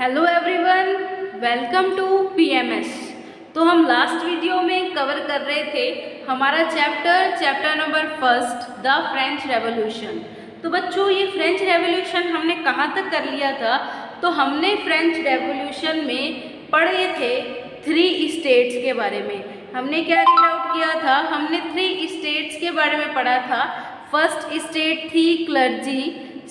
Hello everyone, welcome to PMS. तो हम last video में कवर कर रहे थे हमारा chapter number first, the French revolution. तो बच्चों, ये फ्रेंच रेवोल्यूशन हमने कहाँ तक कर लिया था? तो हमने फ्रेंच रेवोल्यूशन में पढ़े थे 3 स्टेट्स के बारे में। हमने क्या रीड आउट किया था? हमने 3 स्टेट्स के बारे में पढ़ा था। फर्स्ट स्टेट थी क्लर्जी,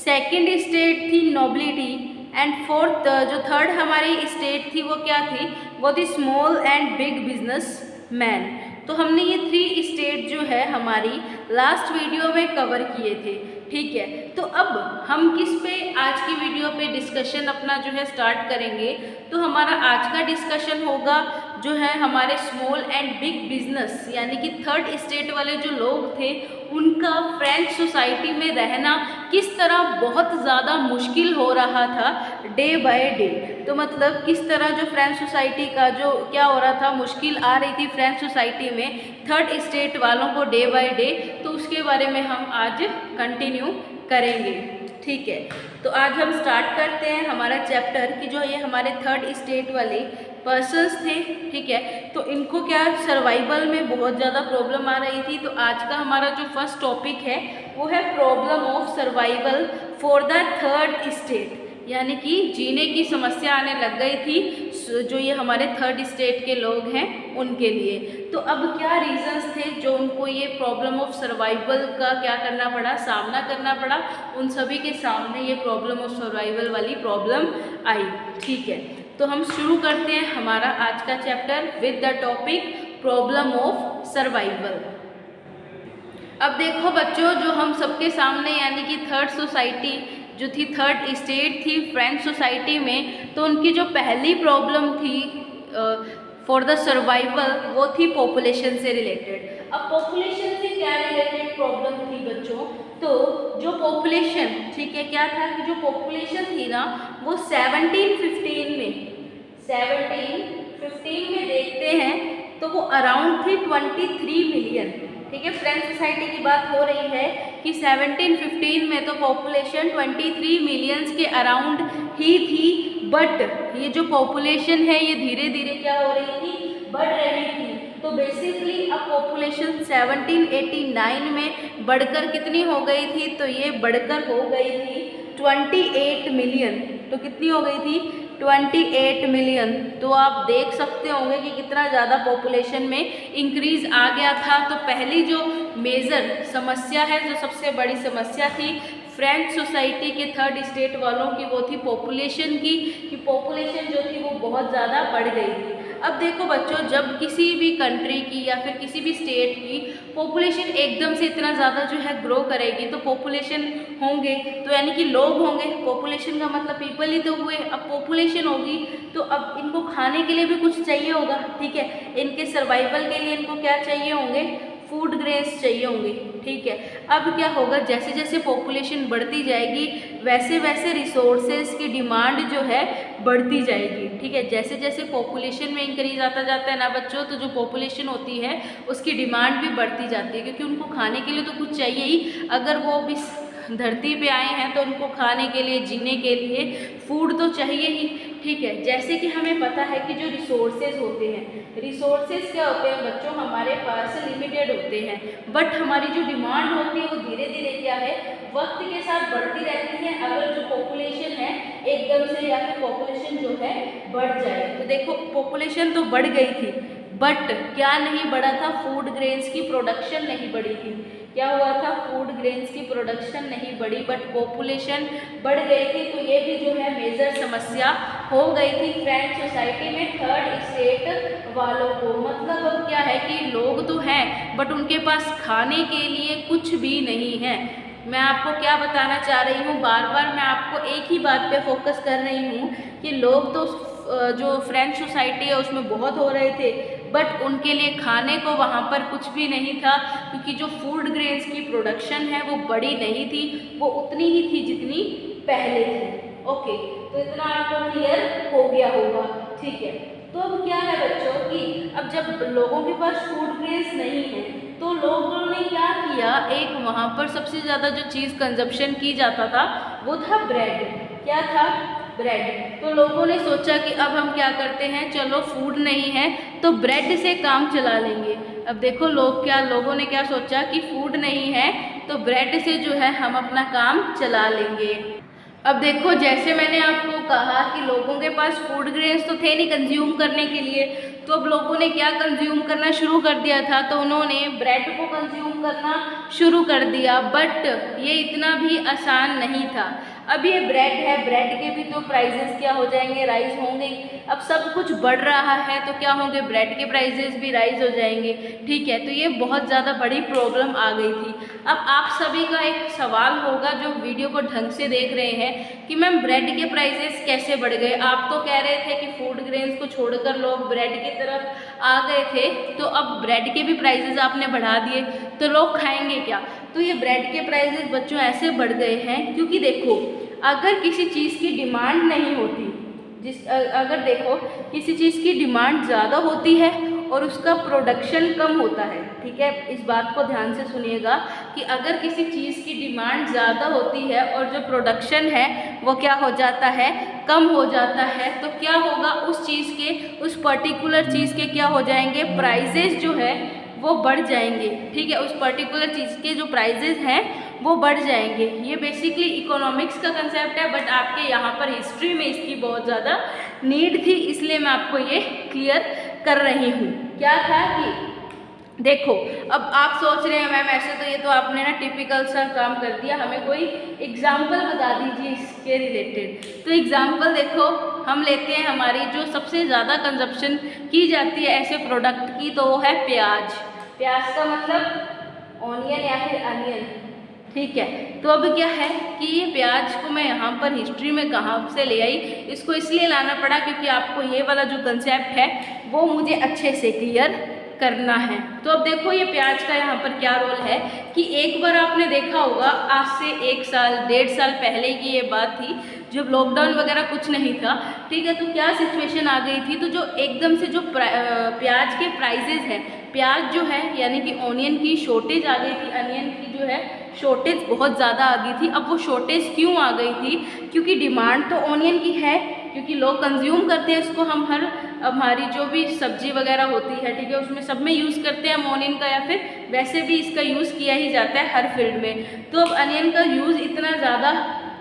सेकेंड स्टेट थी नोबिलिटी एंड फोर्थ जो थर्ड हमारी स्टेट थी वो क्या थी? वो थी small and big business man. तो हमने ये 3 स्टेट जो है हमारी लास्ट वीडियो में कवर किए थे। ठीक है, तो अब हम किस पे आज की वीडियो पे डिस्कशन अपना जो है स्टार्ट करेंगे। तो हमारा आज का डिस्कशन होगा जो है हमारे स्मॉल एंड बिग बिजनेस, यानी कि थर्ड स्टेट वाले जो लोग थे उनका फ्रेंच सोसाइटी में रहना किस तरह बहुत ज़्यादा मुश्किल हो रहा था डे बाय डे। तो मतलब किस तरह जो फ्रेंच सोसाइटी का जो क्या हो रहा था, मुश्किल आ रही थी फ्रेंच सोसाइटी में थर्ड स्टेट वालों को डे बाय डे। तो उसके बारे में हम आज कंटिन्यू करेंगे। ठीक है, तो आज हम स्टार्ट करते हैं हमारा चैप्टर कि जो ये हमारे थर्ड स्टेट वाले पर्सन्स थे। ठीक है, तो इनको क्या सर्वाइवल में बहुत ज़्यादा प्रॉब्लम आ रही थी। तो आज का हमारा जो फर्स्ट टॉपिक है वो है problem of survival for the third state, यानी कि जीने की समस्या आने लग गई थी जो ये हमारे थर्ड स्टेट के लोग हैं उनके लिए। तो अब क्या रीजंस थे जो उनको ये प्रॉब्लम ऑफ सर्वाइवल का क्या करना पड़ा, सामना करना पड़ा। उन सभी के सामने ये प्रॉब्लम ऑफ सर्वाइवल वाली प्रॉब्लम आई। ठीक है, तो हम शुरू करते हैं हमारा आज का chapter with the topic problem of survival. अब देखो बच्चों, जो हम सबके सामने यानी कि थर्ड सोसाइटी जो थी, थर्ड स्टेट थी फ्रेंच सोसाइटी में, तो उनकी जो पहली प्रॉब्लम थी फॉर द सर्वाइवल वो थी पॉपुलेशन से रिलेटेड। अब पॉपुलेशन से क्या रिलेटेड प्रॉब्लम थी बच्चों? तो जो पॉपुलेशन, ठीक है, क्या था कि जो पॉपुलेशन थी ना वो 1715 में देखते हैं तो वो अराउंड थी 23 मिलियन। ठीक है, फ्रेंच सोसाइटी की बात हो रही है कि 1715 में तो पॉपुलेशन 23 मिलियंस के अराउंड ही थी। बट ये जो पॉपुलेशन है ये धीरे धीरे क्या हो रही थी, बढ़ रही थी। तो बेसिकली अब पॉपुलेशन 1789 में बढ़कर कितनी हो गई थी? तो ये बढ़कर हो गई थी 28 मिलियन। तो कितनी हो गई थी? 28 मिलियन। तो आप देख सकते होंगे कि कितना ज़्यादा पॉपुलेशन में इंक्रीज आ गया था। तो पहली जो मेजर समस्या है, जो सबसे बड़ी समस्या थी फ्रेंच सोसाइटी के थर्ड स्टेट वालों की, वो थी पॉपुलेशन की, कि पॉपुलेशन जो थी वो बहुत ज़्यादा बढ़ गई थी। अब देखो बच्चों, जब किसी भी कंट्री की या फिर किसी भी स्टेट की पॉपुलेशन एकदम से इतना ज़्यादा जो है ग्रो करेगी तो पॉपुलेशन होंगे तो यानी कि लोग होंगे। पॉपुलेशन का मतलब पीपल ही तो हुए। अब पॉपुलेशन होगी तो अब इनको खाने के लिए भी कुछ चाहिए होगा। ठीक है, इनके सर्वाइवल के लिए इनको क्या चाहिए होंगे? फूड ग्रेन्स चाहिए होंगे। ठीक है, अब क्या होगा, जैसे जैसे पॉपुलेशन बढ़ती जाएगी वैसे वैसे रिसोर्सेज की डिमांड जो है बढ़ती जाएगी। ठीक है, जैसे जैसे पॉपुलेशन में इंक्रीज आता जाता है ना बच्चों, तो जो पॉपुलेशन होती है उसकी डिमांड भी बढ़ती जाती है, क्योंकि उनको खाने के लिए तो कुछ चाहिए ही। अगर वो भी धरती पे आए हैं तो उनको खाने के लिए, जीने के लिए फूड तो चाहिए ही। ठीक है, जैसे कि हमें पता है कि जो रिसोर्सेज होते हैं, रिसोर्सेज क्या होते हैं बच्चों, हमारे पास लिमिटेड होते हैं। बट हमारी जो डिमांड होती है वो धीरे धीरे क्या है, वक्त के साथ बढ़ती रहती है। अगर जो पॉपुलेशन है एकदम से या फिर पॉपुलेशन जो है बढ़ जाए, तो देखो पॉपुलेशन तो बढ़ गई थी बट क्या नहीं बढ़ा था? फूड ग्रेन्स की प्रोडक्शन नहीं बढ़ी थी। क्या हुआ था? फूड ग्रेन्स की प्रोडक्शन नहीं बढ़ी बट पॉपुलेशन बढ़ गई थी। तो ये भी जो है मेजर समस्या हो गई थी फ्रेंच सोसाइटी में थर्ड स्टेट वालों को। मतलब अब क्या है कि लोग तो हैं बट उनके पास खाने के लिए कुछ भी नहीं है। मैं आपको क्या बताना चाह रही हूँ, बार बार मैं आपको एक ही बात पे फोकस कर रही हूँ कि लोग तो जो फ्रेंच सोसाइटी है उसमें बहुत हो रहे थे बट उनके लिए खाने को वहाँ पर कुछ भी नहीं था, क्योंकि जो फूड ग्रेन्स की प्रोडक्शन है वो बड़ी नहीं थी, वो उतनी ही थी जितनी पहले थी। ओके, तो इतना आपको क्लियर हो गया होगा। ठीक है, तो अब क्या है बच्चों कि अब जब लोगों के पास फूड ग्रेन्स नहीं है तो लोगों ने क्या किया, एक वहाँ पर सबसे ज़्यादा जो चीज़ कंजप्शन की जाता था वो था ब्रेड। क्या था? ब्रेड। तो लोगों ने सोचा कि अब हम क्या करते हैं, चलो फूड नहीं है तो ब्रेड से काम चला लेंगे। अब देखो लोगों ने क्या सोचा कि फूड नहीं है तो ब्रेड से जो है हम अपना काम चला लेंगे। अब देखो जैसे मैंने आपको कहा कि लोगों के पास फूड ग्रेन्स तो थे नहीं कंज्यूम करने के लिए, तो अब लोगों ने क्या कंज्यूम करना शुरू कर दिया था, तो उन्होंने ब्रेड को कंज्यूम करना शुरू कर दिया। बट ये इतना भी आसान नहीं था। अब ये ब्रेड है, ब्रेड के भी तो प्राइजेस क्या हो जाएंगे, राइज होंगे। अब सब कुछ बढ़ रहा है तो क्या होंगे, ब्रेड के प्राइजेस भी राइज हो जाएंगे। ठीक है, तो ये बहुत ज़्यादा बड़ी प्रॉब्लम आ गई थी। अब आप सभी का एक सवाल होगा जो वीडियो को ढंग से देख रहे हैं कि मैम ब्रेड के प्राइजेस कैसे बढ़ गए। आप तो कह रहे थे कि फूड ग्रेन्स को छोड़कर लोग ब्रेड की तरफ आ गए थे, तो अब ब्रेड के भी प्राइजेस आपने बढ़ा दिए तो लोग खाएंगे क्या। तो ये ब्रेड के प्राइजेस बच्चों ऐसे बढ़ गए हैं क्योंकि देखो अगर किसी चीज़ की डिमांड नहीं होती, अगर देखो किसी चीज़ की डिमांड ज़्यादा होती है और उसका प्रोडक्शन कम होता है, ठीक है, इस बात को ध्यान से सुनिएगा कि अगर किसी चीज़ की डिमांड ज़्यादा होती है और जो प्रोडक्शन है वो क्या हो जाता है, कम हो जाता है, तो क्या होगा, उस चीज़ के, उस पर्टिकुलर चीज़ के क्या हो जाएंगे, प्राइजेस जो है वो बढ़ जाएंगे। ठीक है, उस पर्टिकुलर चीज़ के जो प्राइजेस हैं वो बढ़ जाएंगे। ये बेसिकली इकोनॉमिक्स का कंसेप्ट है, बट आपके यहाँ पर हिस्ट्री में इसकी बहुत ज़्यादा नीड थी, इसलिए मैं आपको ये क्लियर कर रही हूँ। क्या था कि देखो अब आप सोच रहे हैं मैम ऐसे तो ये तो आपने ना टिपिकल सा काम कर दिया, हमें कोई एग्जाम्पल बता दीजिए इसके रिलेटेड। तो एग्जाम्पल देखो हम लेते हैं हमारी जो सबसे ज़्यादा कंजप्शन की जाती है ऐसे प्रोडक्ट की, तो वो है प्याज। प्याज का मतलब ऑनियन या फिर अनियन। ठीक है, तो अब क्या है कि ये प्याज को मैं यहाँ पर हिस्ट्री में कहाँ से ले आई, इसको इसलिए लाना पड़ा क्योंकि आपको ये वाला जो कंसेप्ट है वो मुझे अच्छे से क्लियर करना है। तो अब देखो ये प्याज का यहाँ पर क्या रोल है कि एक बार आपने देखा होगा आज से 1 साल 1.5 साल पहले की ये बात थी जब लॉकडाउन वगैरह कुछ नहीं था। ठीक है, तो क्या सिचुएशन आ गई थी, तो जो एकदम से जो प्याज के प्राइजेज हैं, प्याज जो है यानी कि ऑनियन की शॉर्टेज आ गई थी, अनियन की जो है शॉर्टेज बहुत ज़्यादा आ गई थी। अब वो शॉर्टेज क्यों आ गई थी, क्योंकि डिमांड तो ऑनियन की है, क्योंकि लोग कंज्यूम करते हैं इसको, हम हमारी जो भी सब्जी वगैरह होती है, ठीक है, उसमें सब में यूज़ करते हैं हम ऑनियन का, या फिर वैसे भी इसका यूज़ किया ही जाता है हर फील्ड में। तो अब अनियन का यूज़ इतना ज़्यादा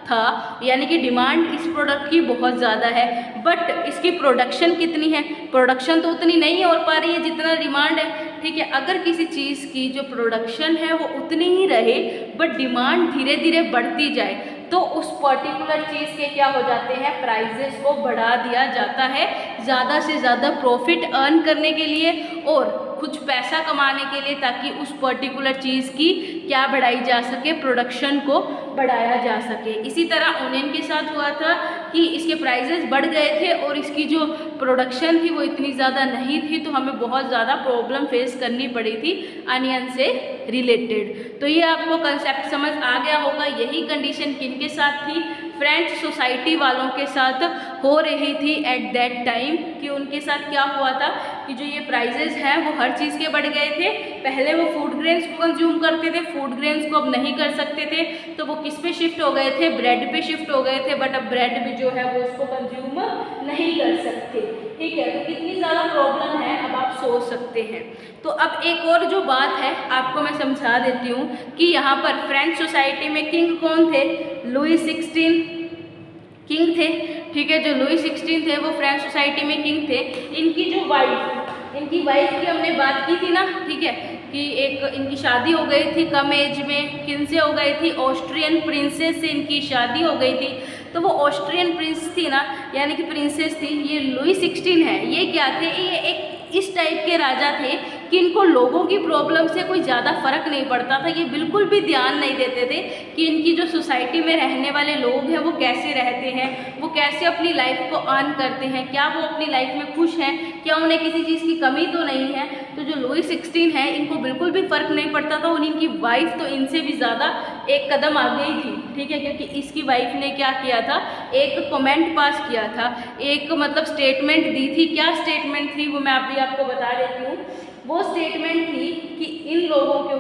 था, यानी कि डिमांड इस प्रोडक्ट की बहुत ज़्यादा है, बट इसकी प्रोडक्शन कितनी है, प्रोडक्शन तो उतनी नहीं हो पा रही है जितना डिमांड है। ठीक है, अगर किसी चीज़ की जो प्रोडक्शन है वो उतनी ही रहे बट डिमांड धीरे धीरे बढ़ती जाए, तो उस पर्टिकुलर चीज़ के क्या हो जाते हैं, प्राइजेस को बढ़ा दिया जाता है ज़्यादा से ज़्यादा प्रॉफिट अर्न करने के लिए और कुछ पैसा कमाने के लिए, ताकि उस पर्टिकुलर चीज़ की क्या बढ़ाई जा सके, प्रोडक्शन को बढ़ाया जा सके। इसी तरह ऑनियन के साथ हुआ था कि इसके प्राइजेस बढ़ गए थे और इसकी जो प्रोडक्शन थी वो इतनी ज़्यादा नहीं थी, तो हमें बहुत ज़्यादा प्रॉब्लम फेस करनी पड़ी थी अनियन से रिलेटेड। तो ये आपको कंसेप्ट समझ आ गया होगा। यही कंडीशन किन के साथ थी, फ्रेंच सोसाइटी वालों के साथ हो रही थी एट दैट टाइम, कि उनके साथ क्या हुआ था कि जो ये प्राइजेस हैं वो हर चीज़ के बढ़ गए थे। पहले वो फूड ग्रेन्स को कंज्यूम करते थे, फूड ग्रेन्स को अब नहीं कर सकते थे, तो वो किस पे शिफ्ट हो गए थे, ब्रेड पे शिफ्ट हो गए थे, बट अब ब्रेड भी जो है वो उसको कंज्यूम नहीं कर सकते। ठीक है, तो कितनी ज़्यादा प्रॉब्लम है अब आप सोच सकते हैं। तो अब एक और जो बात है आपको मैं समझा देती हूँ कि यहाँ पर फ्रेंच सोसाइटी में किंग कौन थे, लुई 16 किंग थे। ठीक है, जो लुई 16 थे वो फ्रेंच सोसाइटी में किंग थे। इनकी जो इनकी वाइफ की हमने बात की थी ना, ठीक है, कि एक इनकी शादी हो गई थी कम एज में, किन से हो गई थी, ऑस्ट्रियन प्रिंसेस से इनकी शादी हो गई थी। तो वो ऑस्ट्रियन प्रिंस थी ना, यानी कि प्रिंसेस थी, ये लुई 16 है, ये क्या थे, ये एक इस टाइप के राजा थे कि इनको लोगों की प्रॉब्लम से कोई ज़्यादा फर्क नहीं पड़ता था। ये बिल्कुल भी ध्यान नहीं देते थे कि इनकी जो सोसाइटी में रहने वाले लोग हैं वो कैसे रहते हैं, वो कैसे अपनी लाइफ को अर्न करते हैं, क्या वो अपनी लाइफ में खुश हैं, क्या उन्हें किसी चीज़ की कमी तो नहीं है। तो जो लुई 16 है इनको बिल्कुल भी फ़र्क नहीं पड़ता था, और इनकी वाइफ तो इनसे भी ज़्यादा एक कदम आ गई थी। ठीक है, क्योंकि इसकी वाइफ ने क्या किया था, एक कमेंट पास किया था, एक मतलब स्टेटमेंट दी थी। क्या स्टेटमेंट थी वो मैं अभी आपको बता देती हूँ। वो स्टेटमेंट थी कि इन लोगों के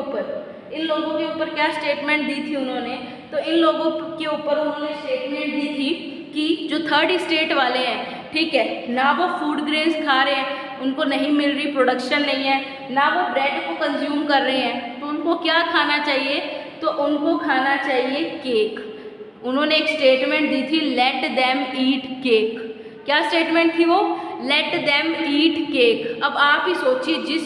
ऊपर क्या स्टेटमेंट दी थी उन्होंने, तो इन लोगों के ऊपर उन्होंने स्टेटमेंट दी थी कि जो थर्ड स्टेट वाले हैं, ठीक है, ना वो फूड ग्रेन्स खा रहे हैं, उनको नहीं मिल रही, प्रोडक्शन नहीं है, ना वो ब्रेड को कंज्यूम कर रहे हैं, तो उनको क्या खाना चाहिए? तो उनको खाना चाहिए केक। उन्होंने एक स्टेटमेंट दी थी, लेट देम ईट केक। क्या स्टेटमेंट थी वो? लेट देम ईट केक। अब आप ही सोचिए,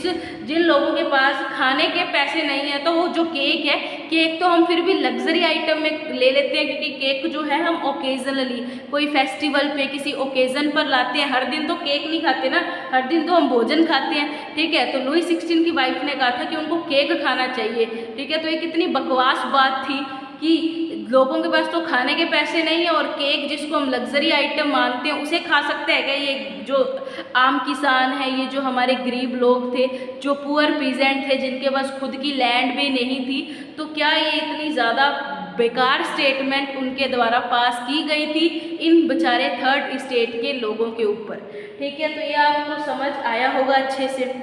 जिन लोगों के पास खाने के पैसे नहीं है, तो वो जो केक है, केक तो हम फिर भी लग्जरी आइटम में ले लेते हैं, क्योंकि केक जो है हम ओकेजनली कोई फेस्टिवल पे किसी ओकेजन पर लाते हैं। हर दिन तो केक नहीं खाते ना, हर दिन तो हम भोजन खाते हैं, ठीक है। तो लुई 16 की वाइफ ने कहा था कि उनको केक खाना चाहिए, ठीक है। तो ये कितनी बकवास बात थी कि लोगों के पास तो खाने के पैसे नहीं है और केक जिसको हम लग्जरी आइटम मानते हैं उसे खा सकते हैं क्या? ये जो आम किसान है, ये जो हमारे गरीब लोग थे, जो पुअर पीजेंट थे, जिनके पास खुद की लैंड भी नहीं थी, तो क्या ये इतनी ज़्यादा बेकार स्टेटमेंट उनके द्वारा पास की गई थी इन बेचारे थर्ड स्टेट के लोगों के ऊपर, ठीक है। तो ये आपको समझ आया होगा अच्छे से,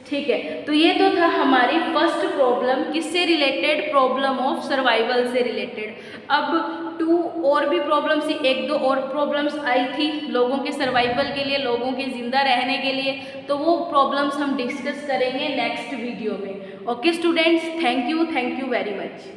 ठीक है। तो ये तो था हमारी फर्स्ट प्रॉब्लम, किससे रिलेटेड? प्रॉब्लम ऑफ सर्वाइवल से रिलेटेड। अब 2 और भी प्रॉब्लम्स, 1-2 और प्रॉब्लम्स आई थी लोगों के सर्वाइवल के लिए, लोगों के ज़िंदा रहने के लिए, तो वो प्रॉब्लम्स हम डिस्कस करेंगे नेक्स्ट वीडियो में। Okay students, thank you very much.